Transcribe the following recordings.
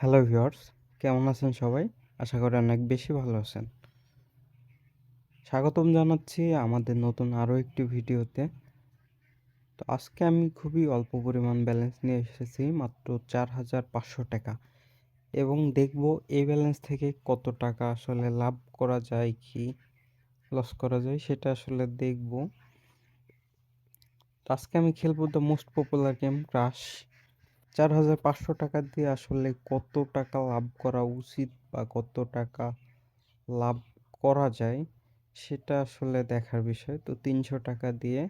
Hello viewers, কেমন আছেন সবাই? আশা করি অনেক বেশি ভালো আছেন। স্বাগতম জানাচ্ছি আমাদের নতুন আরও একটি ভিডিওতে। তো আজকে আমি খুবই অল্প পরিমাণ ব্যালেন্স নিয়ে এসেছি, মাত্র 4,500 টাকা, এবং দেখব এই ব্যালেন্স থেকে কত টাকা আসলে লাভ করা যায় কি লস করা যায় সেটা আসলে দেখব। তো আজকে আমি খেলবো the most popular game crash. 4,500 টাকা দিয়ে আসলে কত টাকা লাভ করা উচিত বা কত টাকা লাভ করা যায় সেটা আসলে দেখার বিষয়। তো 300 টাকা দিয়ে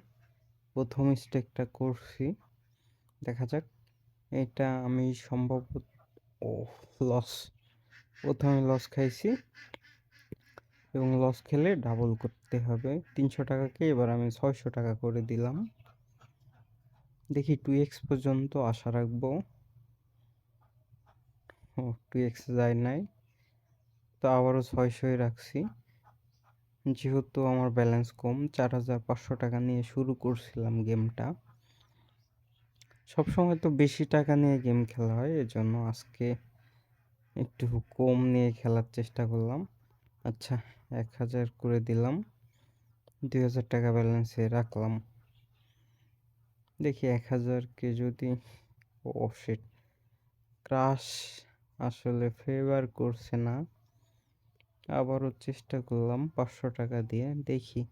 প্রথম স্টেকটা করছি, দেখা যাক। এটা আমি সম্ভবত ও লস, প্রথমে লস খাইছি এবং লস খেলে ডাবল করতে হবে। 300 টাকাকে এবার আমি 600 টাকা করে দিলাম, দেখি 2x পর্যন্ত আশা রাখবো। 2x যায় নাই, তো আবারও 600ই রাখছি। যেহেতু আমার ব্যালেন্স কম, 4,500 টাকা নিয়ে শুরু করছিলাম গেমটা। সবসময় তো বেশি টাকা নিয়ে গেম খেলা হয়, এজন্য আজকে একটু কম নিয়ে খেলার চেষ্টা করলাম। আচ্ছা, 1,000 করে দিলাম, 2,000 টাকা ব্যালেন্সে রাখলাম। দেখি 1,000কে যদি, ও শিট, ক্রাশ আসলে ফেভার করছে না। আবারও চেষ্টা করলাম 500 টাকা দিয়ে, দেখি।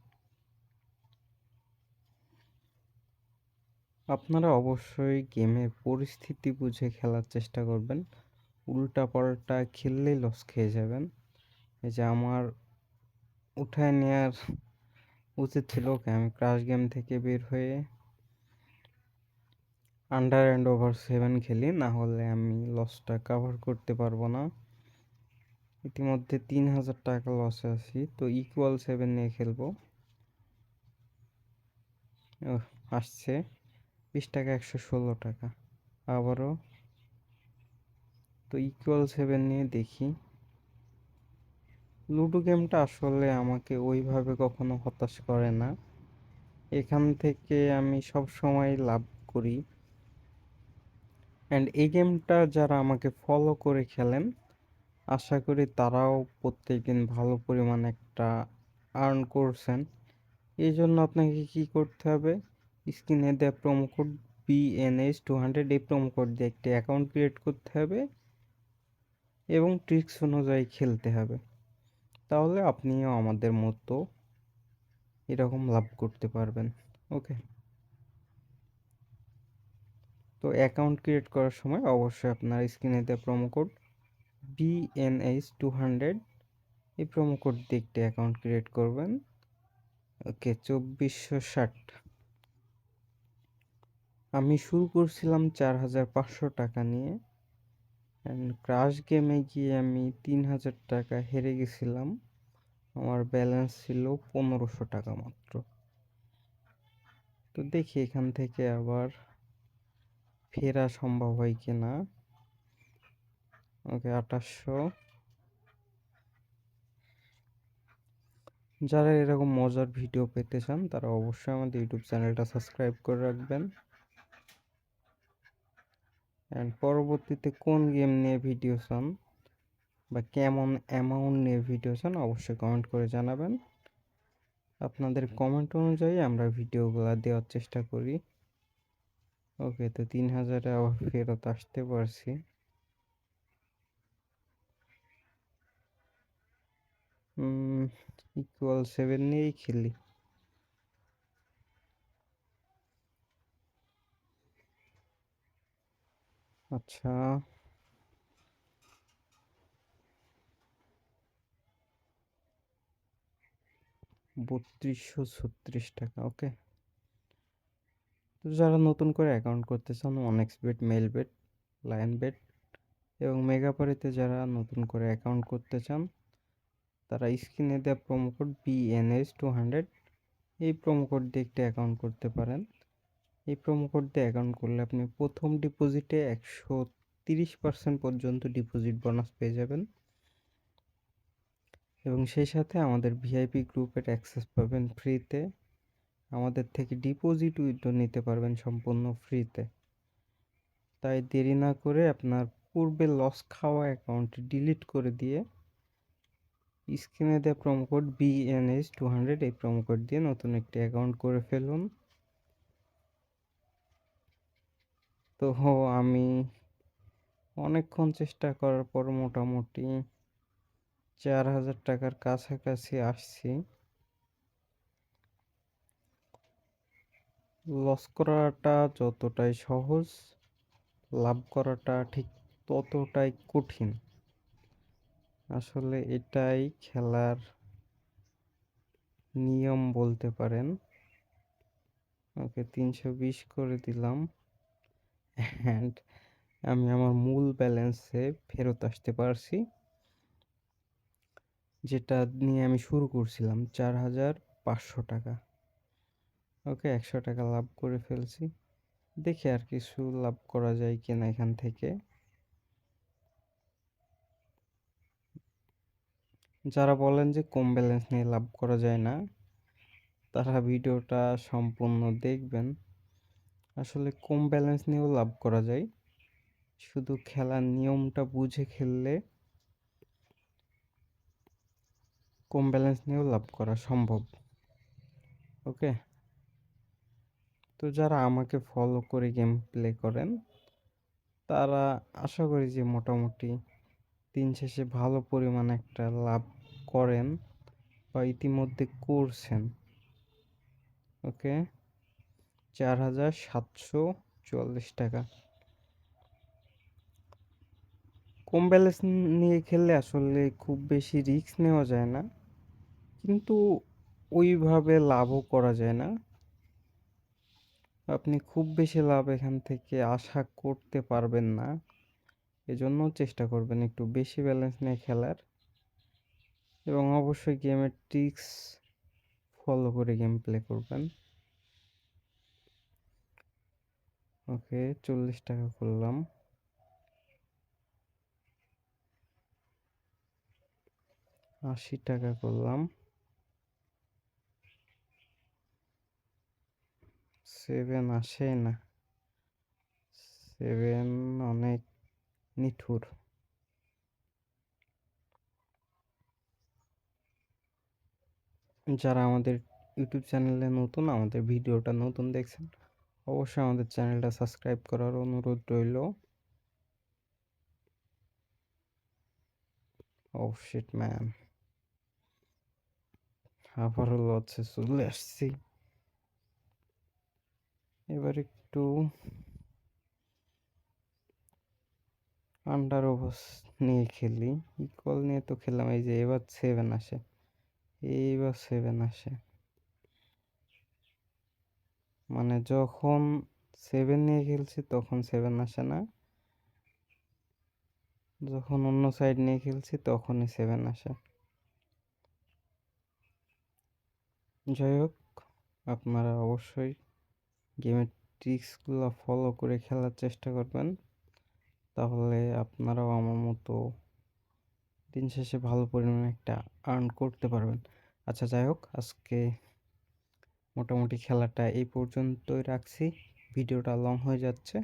আপনারা অবশ্যই গেমের পরিস্থিতি বুঝে খেলার চেষ্টা করবেন, উল্টা পাল্টা খেললেই লস খেয়ে যাবেন। এই যে আমার উঠায় নেওয়ার উচিত ছিল, ওকে আমি ক্রাশ গেম থেকে বের হয়ে আন্ডার অ্যান্ড ওভার 7 খেলি, না হলে আমি লসটা কাভার করতে পারবো না। ইতিমধ্যে 3,000 টাকা লসে আছি, তো ইকুয়াল 7 নিয়ে খেলবো। আসছে 20 টাকা, 116 টাকা আবারও। তো ইকুয়াল 7 নিয়ে দেখি। লুডো গেমটা আসলে আমাকে ওইভাবে কখনো হতাশ করে না, এখান থেকে আমি সব সময় লাভ করি। অ্যান্ড এই গেমটা যারা আমাকে ফলো করে খেলেন, আশা করি তারাও প্রত্যেকদিন ভালো পরিমাণ একটা আর্ন করছেন। এই জন্য আপনাকে কি করতে হবে, স্ক্রিনে দেওয়া প্রোমো কোড BNH200, এই প্রোমো কোড দিয়ে একটি অ্যাকাউন্ট ক্রিয়েট করতে হবে এবং ট্রিক্স অনুযায়ী খেলতে হবে। তাহলে আপনিও আমাদের মতো এরকম লাভ করতে পারবেন। ওকে, তো অ্যাকাউন্ট ক্রিয়েট করার সময় অবশ্যই আপনার স্ক্রিনে দেওয়া প্রোমো কোড BNH200, এই প্রোমো কোড দিয়ে একটি অ্যাকাউন্ট ক্রিয়েট করবেন। ওকে, 2460। আমি শুরু করছিলাম 4,500 টাকা নিয়ে, অ্যান্ড ক্রাশ গেমে গিয়ে আমি 3,000 টাকা হেরে গেছিলাম। আমার ব্যালেন্স ছিল 1,500 টাকা মাত্র। তো দেখি এখান থেকে আবার ফেরা সম্ভব হয় কিনা। ওকে, 2800। যারা এরকম মজার ভিডিও পেতে চান তারা অবশ্যই আমাদের ইউটিউব চ্যানেলটা সাবস্ক্রাইব করে রাখবেন। অ্যান্ড পরবর্তীতে কোন গেম নিয়ে ভিডিও চান বা কেমন অ্যামাউন্ট নিয়ে ভিডিও চান অবশ্যই কমেন্ট করে জানাবেন। আপনাদের কমেন্ট অনুযায়ী আমরা ভিডিওগুলো দেওয়ার চেষ্টা করি। ওকে, তো 3,000-এ আবার ফেরত আসতে পারছি। ইকুয়াল 7 নিয়েই খেলি। আচ্ছা, 3,236 টাকা। ওকে, তো যারা নতুন করে অ্যাকাউন্ট করতে চান, OneXBet, মেলবেট, লায়নবেট এবং মেগাপারিতে যারা নতুন করে অ্যাকাউন্ট করতে চান, তারা স্ক্রিনে দেওয়া প্রোমো কোড BNH200, এই প্রোমো কোড দিয়ে একটি অ্যাকাউন্ট করতে পারেন। এই প্রোমো কোড দিয়ে অ্যাকাউন্ট করলে আপনি প্রথম ডিপোজিটে 130% পর্যন্ত ডিপোজিট বোনাস পেয়ে যাবেন, এবং সেই সাথে আমাদের ভিআইপি গ্রুপের অ্যাক্সেস পাবেন ফ্রিতে। আমাদের থেকে ডিপোজিট উইথড্র নিতে পারবেন সম্পূর্ণ ফ্রিতে। তাই দেরি না করে আপনার পূর্বে লস খাওয়া অ্যাকাউন্ট ডিলিট করে দিয়ে স্ক্রিনে দেওয়া প্রোমো কোড BNH200 এই প্রোমো কোড দিয়ে নতুন একটি অ্যাকাউন্ট করে ফেলুন। তো আমি অনেকক্ষণ চেষ্টা করার পর মোটামুটি 4000 টাকার কাছাকাছি আসছি। লস করাটা যতটাই সহজ, লাভ করাটা ঠিক ততটাই কঠিন। আসলে এটাই খেলার নিয়ম বলতে পারেন। ওকে 320 করে দিলাম অ্যান্ড আমি আমার মূল ব্যালেন্সে ফেরত আসতে পারছি, যেটা নিয়ে আমি শুরু করছিলাম 4500 টাকা। ওকে 100 টাকা লাভ করে ফেলছি। দেখি আর কিছু লাভ করা যায় কিনা এখান থেকে। যারা বলেন যে কম ব্যালেন্স নিয়ে লাভ করা যায় না, তারা ভিডিওটা সম্পূর্ণ দেখবেন। আসলে কম ব্যালেন্স নিয়েও লাভ করা যায়, শুধু খেলার নিয়মটা বুঝে খেললে কম ব্যালেন্স নিয়েও লাভ করা সম্ভব। ওকে, তো যারা আমাকে ফলো করে গেম প্লে করেন, তারা আশা করি যে মোটামুটি দিন শেষে ভালো পরিমাণে একটা লাভ করেন বা ইতিমধ্যে করছেন। ওকে 4744 টাকা। কম ব্যালেন্স নিয়ে খেললে আসলে খুব বেশি রিস্ক নেওয়া যায় না, কিন্তু ওইভাবে লাভও করা যায় না। আপনি খুব বেশি লাভ এখান থেকে আশা করতে পারবেন না, এজন্য চেষ্টা করবেন একটু বেশি ব্যালেন্স নিয়ে খেলার, এবং অবশ্যই গেমের ট্রিক্স ফলো করে গেম প্লে করবেন। ওকে 40 টাকা করলাম, 80 টাকা করলাম, 7 আসে না, 7 অনেক নিঠুর। যারা আমাদের ইউটিউব চ্যানেলে নতুন, আমাদের ভিডিওটা নতুন দেখছেন, অবশ্যই আমাদের চ্যানেলটা সাবস্ক্রাইব করার অনুরোধ রইল। ও শিট ম্যান, আবারও লসে চলে আসছি। এবার একটু আন্ডার ওভার্স নিয়ে খেলি। ইকুয়াল নিয়ে তো খেললাম, এই যে এবার 7 আসে, এইবার 7 আসে, মানে যখন 7 নিয়ে খেলছি তখন 7 আসে না, যখন অন্য সাইড নিয়ে খেলছি তখনই 7 আসে। যাই হোক, আপনারা অবশ্যই গেমের ট্রিক্সগুলো ফলো করে খেলার চেষ্টা করবেন, তাহলে আপনারাও আমার মতো দিন শেষে ভালো পরিমাণে একটা আর্ন করতে পারবেন। আচ্ছা যাই হোক, আজকে মোটামুটি খেলাটা এই পর্যন্তই রাখছি, ভিডিওটা লং হয়ে যাচ্ছে।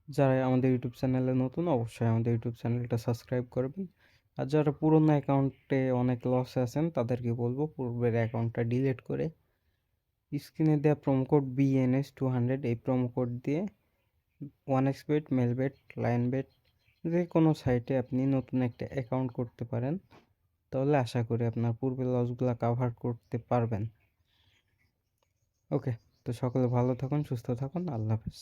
যারা আমাদের ইউটিউব চ্যানেলে নতুন, অবশ্যই আমাদের ইউটিউব চ্যানেলটা সাবস্ক্রাইব করবেন। আর যারা পুরোনো অ্যাকাউন্টে অনেক লসে আছেন, তাদেরকে বলবো পূর্বের অ্যাকাউন্টটা ডিলিট করে স্ক্রিনে দেওয়া প্রোমো কোড BNH200 এই প্রোমো কোড দিয়ে 1xBet, মেলবেট, লাইনবেট যে কোনো সাইটে আপনি নতুন একটা অ্যাকাউন্ট করতে পারেন, তাহলে আশা করি আপনার পূর্বের লসগুলো কাভার করতে পারবেন। ওকে, তো সকলে ভালো থাকুন, সুস্থ থাকুন, আল্লাহ হাফেজ।